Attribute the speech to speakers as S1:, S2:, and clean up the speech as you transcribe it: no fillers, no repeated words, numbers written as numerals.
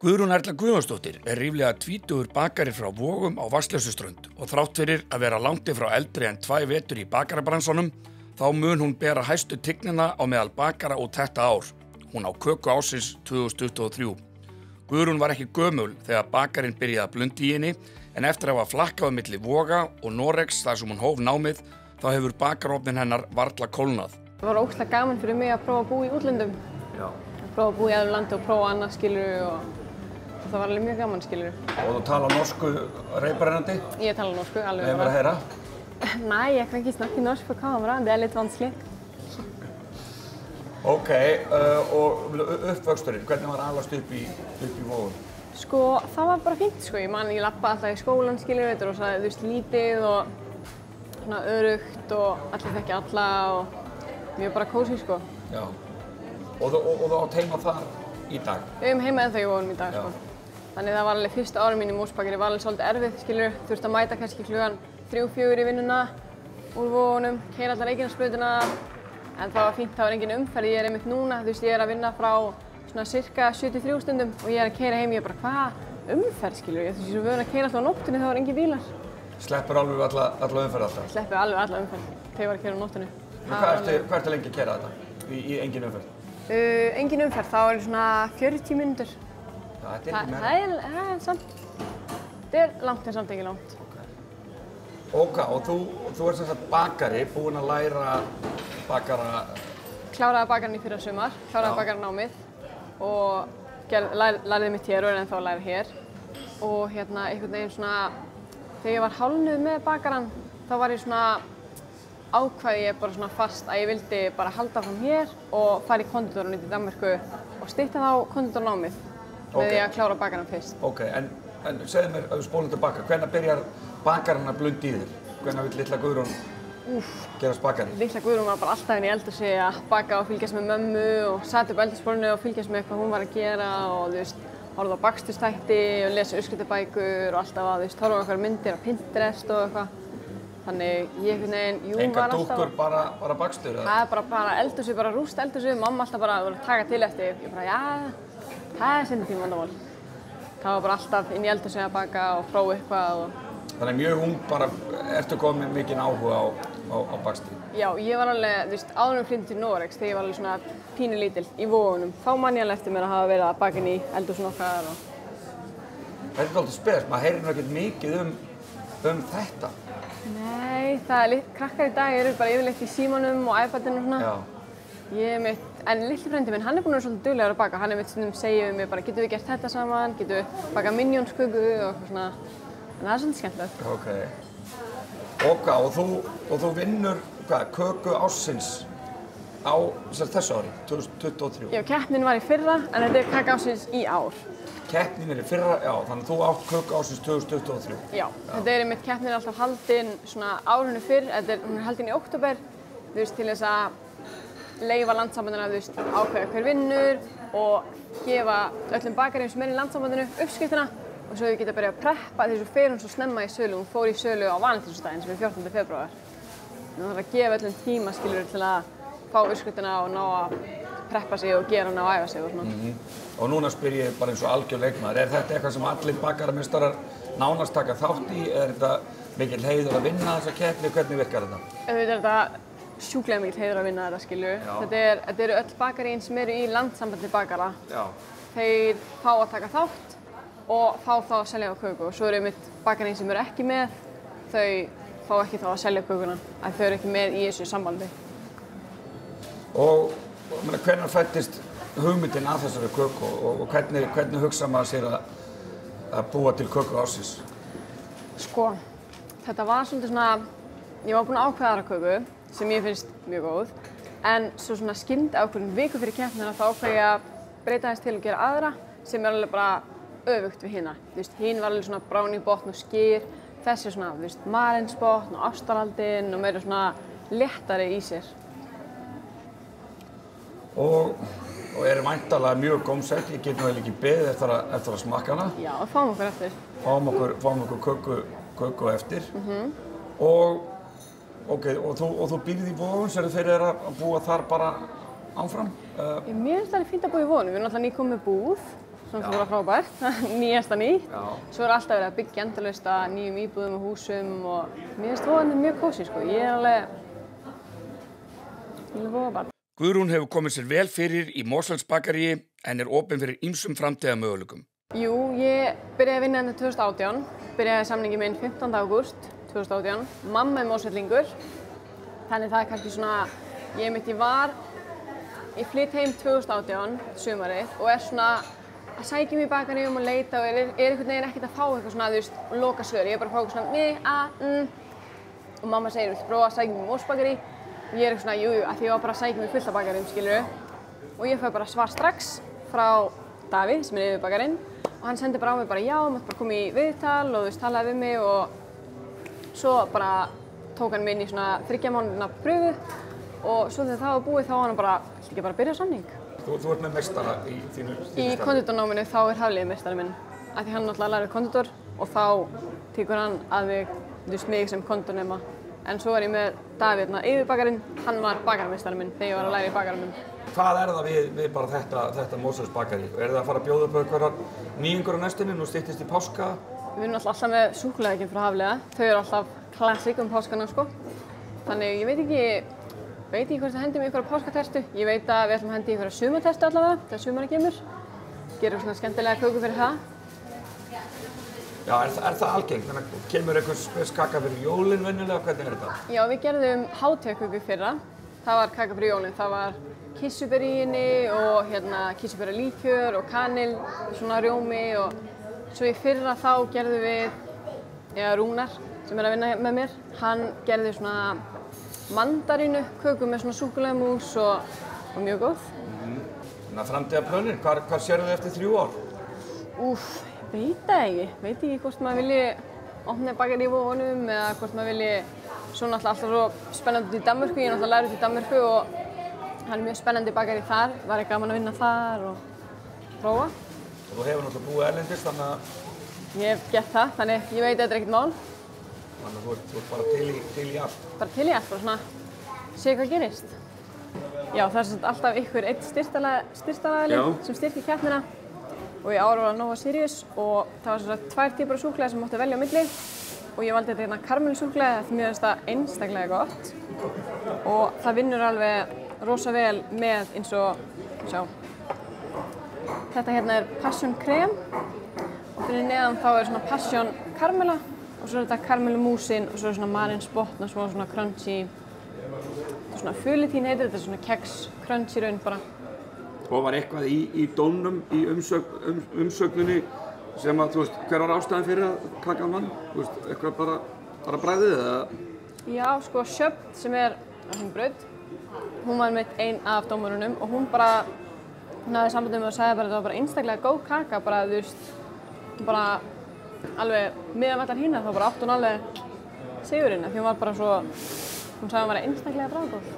S1: Guðrún Erla Guðjónsdóttir ríflega tvítugur bakari frá Vogum á Vatnsleysuströnd og þrátt fyrir að vera langt frá eldri en 2 vetur í bakarabransanum, þá mun hún bera hæstu tignina á meðal bakara út þetta ár. Hún á köku ársins 2023. Guðrún var ekki gömul þegar bakarinn byrjaði að blunda í henni, en eftir að hafa flakkað á milli Voga og Noregs þar sem hún hóf námið, þá hefur bakarofnin hennar varla kólnað.
S2: Það var ógeðslega gaman fyrir mig að prófa að búa í útlöndum. Já. Að prófa að búa í öðru landi og prófa annað, skilur, og það var alveg mjög gaman, skilur.
S3: Og þú talar norsku reiparennandi?
S2: Jeg taler norsku, alveg.
S3: Hvem vil høre?
S2: Nei, jeg kan ikke snakke norsk på kamera, det er litt vanskelig.
S3: Ok, og uppvöxturinn, hvernig var alast upp í Vogum?
S2: Sko, það var bara fínt, sko. Ég labbaði alltaf í skólan, skilur, þetta er rosa, þú veist, lítið og svona örugt og allir þekki alla og mjög bara kósí, sko.
S3: Já. Og þú átt heima þar í dag?
S2: Við höfum heima ennþá í Vogunum í dag, sko. Þannig það var alveg fyrsta árum mín í Mósbakari var alveg svolítið erfið, skilur. Þurfti að mæta kannski klugan 3-4 í vinnuna úr Vogunum, keyra alla Reykjanesbrautina. En það var fínt, það var engin umferð. Ég er einmitt núna, þú veist, ég er að vinna frá svona cirka 73 stundum og ég er að keyra heim. Ég er bara, hvað umferð, skilur? Ég er svo vön að keyra alltaf á nóttunni, þá var engin bílar.
S3: Sleppur alveg alla umferð alltaf?
S2: Sleppur alveg alla umferð þegar ég var að keyra á nóttunni.
S3: Hvað ertu lengi að keyra þetta í engin umferð?
S2: Engin umferð, þá er svona 40 mínútur.
S3: Já, þetta er ekki meira.
S2: Það er samt. Þetta er langt en samt ekki langt.
S3: Ok, og þú ert sem sagt bakari, búinn að læra bakara...
S2: Kláraði bakarinn í fyrra sumar, kláraði bakaranámið og lærði mitt hér og er ennþá að læra hér. Og hérna einhvern veginn svona, þegar ég var hálfnuð með bakarann, þá var ég svona, ákvaði ég bara svona fast að ég vildi bara halda fram hér og fara í konditorinn út í Danmörku og stytta þá konditornámið með því að klára bakarann fyrst.
S3: Ok, en segðu mér, ef við spólum tilbaka, hvenær byrjar bakarinn að blunda í þér? Hvenær vill litla Guðrún gerast bakari?
S2: Litla Guðrún var bara alltaf inn í eldhúsi að baka og fylgjast með mömmu og sat upp á eldhúsborðinu og fylgjast með hvað hún var að gera og þú veist, horfði á baksturs-þætti og lesa uppskriftabækur og alltaf að, þú veist, horfa á einhverjar myndir á Pinterest og eitthvað. Þannig ég einhvern veginn, jú, var alltaf...
S3: Engar dúkkur, bara bakstur?
S2: Það er bara eldhúsi, bara rúst eldhúsi, mamma alltaf bara að taka til eftir. Ég bara, já, það er sinni tíma vandamál. Það var bara alltaf inn í eldhúsi að baka og prófa eitthvað og...
S3: Þannig mjög ung bara, ertu komið með mikinn áhuga á bakstri?
S2: Já, ég var alveg, þú veist, áður en við fluttum til Noregs þegar ég var alveg svona pínu lítil í Vogunum. Þá man ég alveg eftir mér að hafa verið að baka inn í eldhúsinu okkar og...
S3: Þetta er alltaf spes, maður heyrir nú ekkert mikið um þetta.
S2: Nei, það er krakkar í dag eru bara yfirleitt í símanum og iPadinu og svona.
S3: Já.
S2: En litli frændi minn, hann er búinn að vera svolítið duglegur að baka. Hann er stundum segið við mig bara, getum við gert þetta saman, getum við bakað Minions-köku og eitthvað svona. En það er svolítið skemmtilegt.
S3: Ok, og þú vinnur köku ársins á þessu ári, 2023?
S2: Já, keppnin var í fyrra, en þetta er köku ársins í ár.
S3: Keppnin er í fyrra, já, þannig að þú átt köku ársins 2023?
S2: Já, þetta er einmitt, keppnin er alltaf haldin svona árinu fyrr, hún er haldin í október, þú veist, til þess að leyfa landssambandinu að, þú veist, ákveða hver vinnur og gefa öllum bakaríum sem er í landssambandinu uppskriftina og svo þau geta byrjað að preppa því svo fer hún svo snemma í sölu, hún fór í sölu á Valentínsdaginn sem er 14. febrúar. Þannig að það þarf að gefa öllum tíma, skilur, til að fá uppskriftina og ná að preppa sig og gera hana og æfa sig og svona.
S3: Og núna spyr ég bara eins og algjör leikmaður, er þetta eitthvað sem allir bakarameistarar nánast taka þátt í? Er þetta mikill heiður að vinna þessa keppni? Hvernig virkar þetta?
S2: Auðvitað er þetta sjúklega mikill heiður að vinna þetta, skilur. Þetta eru öll bakaríin sem eru í landssambandi bakara.
S3: Já.
S2: Þeir fá að taka þátt og fá þá að selja á köku. Og svo eru einmitt bakaríin sem eru ekki með, þau fá ekki þá að selja kökuna, að þau eru ekki með í þessu sambandi.
S3: Og hvenær fæddist hugmyndin að þessari köku og hvernig hugsa maður sér að búa til köku ársins? Sko,
S2: þetta var svolítið svona, ég var búin að ákveða aðra köku sem ég finnst mjög góð, en svo svona skyndi ákveðin viku fyrir keppnina þá ákveði ég að breyta þess til að gera aðra sem er alveg bara öfugt við hina. Þú veist, hinn var alveg svona brownie-botn og skyr, þessi svona, þú veist, marinsbotn og ástaraldin og meira svona léttari í sér.
S3: Og eru væntanlega mjög gómsætt, ég get nú eiginlega ekki beðið eftir að smakka hana.
S2: Já, fáum okkur eftir.
S3: Fáum okkur köku eftir. Og þú býrð í Vogum, sérðu fyrir þér að búa þar bara áfram?
S2: Mér finnst það fínt að búa í Vogunum, við erum náttúrulega nýkomin með búð sem er bara frábært, nýjasta nýtt. Svo er alltaf verið að byggja endalaust að nýjum íbúðum og húsum og mér finnst voðandi mjög kósí sko. Ég er alveg voða barn.
S1: Guðrún hefur komið sér vel fyrir í Mosfellsbakaríi en er opin fyrir ýmsum framtíðarmöguleikum.
S2: Jú, ég byrjaði að vinna hérna 2018, byrjaði samningi minn 15. ágúst 2018. Mamma er Mosfellingur, þannig það er kannski svona, ég flytt heim 2018, sumarið, og er svona að sækja mig í bakaríum og leita og er einhvern veginn ekkert að fá eitthvað svona, þú veist, loka svör. Ég er bara að fá eitthvað svona, og mamma segir, viltu prófa að sækja mig í Mosbakarí? Og ég er eitthvað svona, jú, af því ég var bara að sækja mig fullt af bakaríum, skilurðu. Og ég fæ bara svar strax frá Davíð, sem er yfirbakarinn, og hann sendi bara á mig bara, já, mátt bara koma í viðtal og þú veist, talaði við mig og svo bara tók hann mig inn í svona 3 mánaða pröfu og svo þegar það var búið þá var hann bara, viltu ekki bara byrja á samning?
S3: Þú ert með meistara í þínu
S2: Í konditornáminu þá er Hafliði meistari minn, af því hann náttúrulega lærir konditor og þá tekur hann að mig sem konditornema. En svo er ég með Davíð, yfirbakarinn, hann var bakarameistari minn þegar ég var að læra í bakaranum.
S3: Hvað er það við bara þetta Mosfellsbakarí? Er það að fara að bjóða upp einhverjar nýjungur á næstunni, nú styttist í páska?
S2: Við vinnum alltaf með súkkulaðiðkin frá Hafliða, þau eru alltaf klassík páskana sko. Þannig ég veit ekki hvort það hendi mig einhverja páskatertu. Ég veit að við ætlum að hendi einhverja sumartertu allavega, þegar sumarið kemur. Gerum svona skemmtilega köku fyrir það.
S3: Já, er það algengt? Þannig að kemur einhver kaka fyrir jólin venjulega, hvernig er þetta?
S2: Já, við gerðum hátíðarköku fyrra. Það var kaka fyrir jólin, það var kirsuber í henni og kirsuberalíkjör og kanil, svona rjómi og svo í fyrra þá gerðum við Rúnar sem er að vinna með mér. Hann gerði svona mandarínu köku með svona súkkulaðimús og mjög góð.
S3: Þannig að framtíðarplönin, hvar sérðu þið eftir 3 ár?
S2: Veit það ekki. Veit ekki hvort maður vilji opna bakarí í Vogunum eða hvort maður vilji svo náttúrulega alltaf svo spennandi í Danmörku. Ég er náttúrulega lærður í Danmörku og hann er mjög spennandi bakarí þar. Var gaman að vinna þar og prófa.
S3: Og þú hefur náttúrulega búið erlendis, þannig að...
S2: Ég hef gert það, þannig ég veit að þetta er ekkert mál.
S3: Þannig að þú ert bara til í allt.
S2: Bara til í allt, bara svona sé hvað gerist. Já, það er alltaf einn styrktaraðili sem styrkir keppnina. Og í ár var Nova Sirius og það var svona 2 típar af súkkulaði sem mátti velja á milli. Og ég valdi þetta karamellsúkkulaði því mér finnst það einstaklega gott. Og það vinnur alveg rosa vel með eins og, sjá. Þetta hérna er passion krem og fyrir neðan þá er svona passion karamella og svo er þetta karamellumúsin og svo er svona marins botn og svo svona crunchy. Svona fulitín heitir þetta, svona keks crunchy raun bara.
S3: Og var eitthvað í dómnum, í umsögninni sem að, þú veist, hver var ástæðan fyrir að kakan vann? Þú veist, eitthvað bara bragðið eða?
S2: Já, sko, Sjöfn sem er braut, hún var með einn af dómurunum og hún hafði samband og sagði bara að þetta var bara einstaklega góð kaka, bara, þú veist, bara alveg meðan allar hína þá bara átti hún alveg sigurinn, því hún var bara svo, hún sagði að hún var einstaklega bragðgóð.